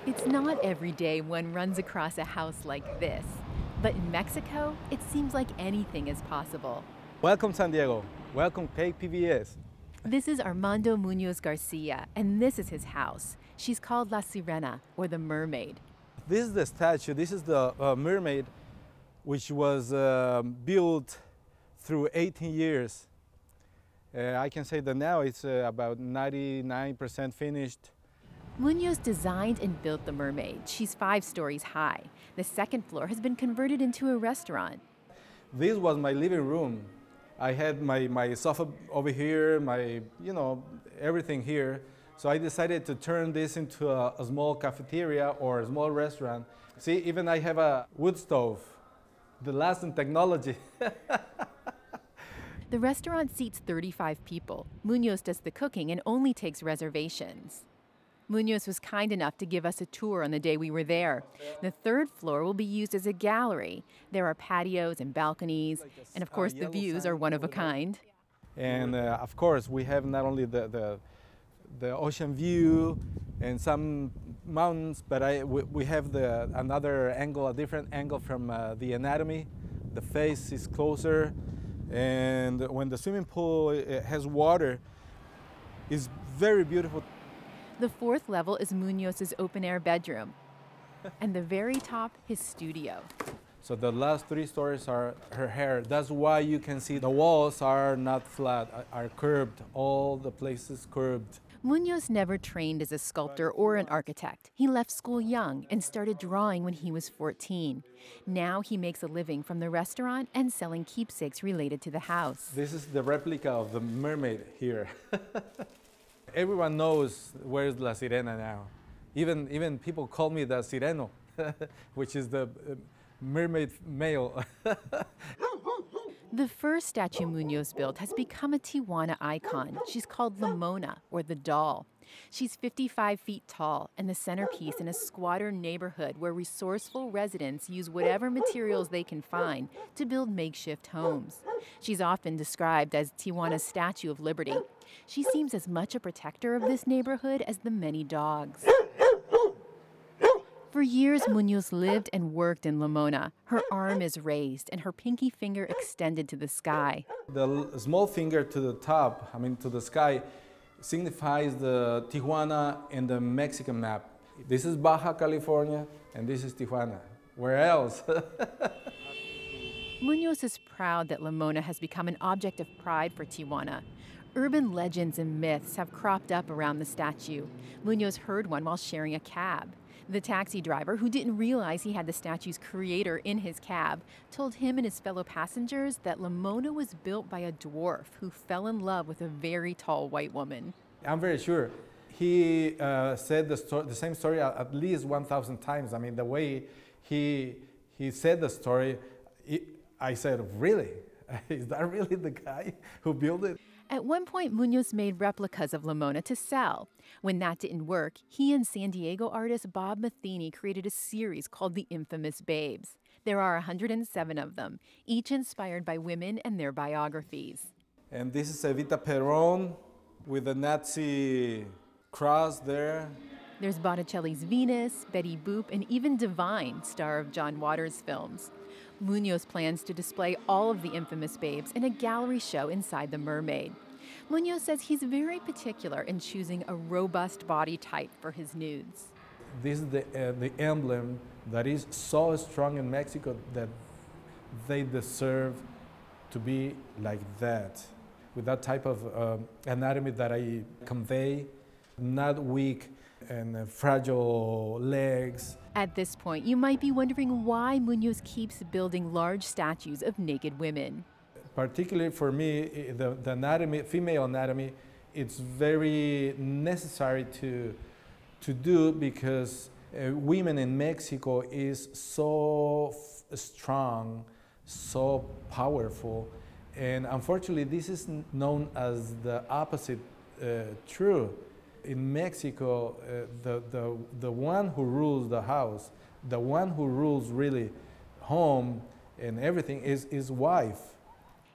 It's not every day one runs across a house like this, but in Mexico, it seems like anything is possible. Welcome, San Diego. Welcome, KPBS. This is Armando Muñoz Garcia, and this is his house. She's called La Sirena, or the Mermaid. This is the statue. This is the mermaid, which was built through 18 years. I can say that now it's about 99% finished. Muñoz designed and built the Mermaid. She's 5 stories high. The second floor has been converted into a restaurant. This was my living room. I had my sofa over here, everything here. So I decided to turn this into a small cafeteria or a small restaurant. See, even I have a wood stove, the last in technology. The restaurant seats 35 people. Muñoz does the cooking and only takes reservations. Muñoz was kind enough to give us a tour on the day we were there. The third floor will be used as a gallery. There are patios and balconies, and of course the views are one of a kind. And of course we have not only the ocean view and some mountains, but we have another angle, a different angle from the anatomy. The face is closer, and when the swimming pool has water, it's very beautiful. The fourth level is Muñoz's open-air bedroom, and the very top, his studio. So the last 3 stories are her hair. That's why you can see the walls are not flat, are curved, all the places curved. Muñoz never trained as a sculptor or an architect. He left school young and started drawing when he was 14. Now he makes a living from the restaurant and selling keepsakes related to the house. This is the replica of the mermaid here. Everyone knows where's La Sirena now. Even people call me the Sireno, which is the mermaid male. The first statue Muñoz built has become a Tijuana icon. She's called Limona, or the doll. She's 55 feet tall and the centerpiece in a squatter neighborhood where resourceful residents use whatever materials they can find to build makeshift homes. She's often described as Tijuana's Statue of Liberty. She seems as much a protector of this neighborhood as the many dogs. For years, Muñoz lived and worked in Limona. Her arm is raised and her pinky finger extended to the sky. The small finger to the top, to the sky, signifies the Tijuana and the Mexican map. This is Baja California and this is Tijuana. Where else? Muñoz is proud that Limona has become an object of pride for Tijuana. Urban legends and myths have cropped up around the statue. Muñoz heard one while sharing a cab. The taxi driver, who didn't realize he had the statue's creator in his cab, told him and his fellow passengers that Limona was built by a dwarf who fell in love with a very tall white woman. I'm very sure. He said the same story at least 1,000 times. The way he said the story, I said, really? Is that really the guy who built it? At one point, Muñoz made replicas of Limona to sell. When that didn't work, he and San Diego artist Bob Matheny created a series called The Infamous Babes. There are 107 of them, each inspired by women and their biographies. And this is Angela Carone with the Nazi cross there. There's Botticelli's Venus, Betty Boop, and even Divine, star of John Waters' films. Muñoz plans to display all of the infamous babes in a gallery show inside the Mermaid. Muñoz says he's very particular in choosing a robust body type for his nudes. This is the emblem that is so strong in Mexico that they deserve to be like that, with that type of anatomy that I convey, not weak and fragile legs. At this point, you might be wondering why Muñoz keeps building large statues of naked women. Particularly for me, the anatomy, female anatomy, it's very necessary to do because women in Mexico is so strong, so powerful, and unfortunately this is known as the opposite true. In Mexico, the one who rules the house, the one who rules really home and everything is wife.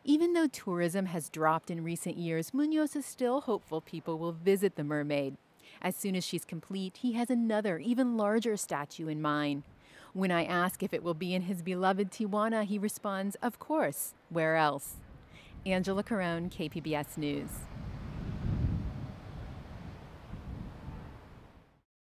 Even though tourism has dropped in recent years, Muñoz is still hopeful people will visit the Mermaid. As soon as she's complete, he has another, even larger statue in mind. When I ask if it will be in his beloved Tijuana, he responds, of course, where else? Angela Carone, KPBS News.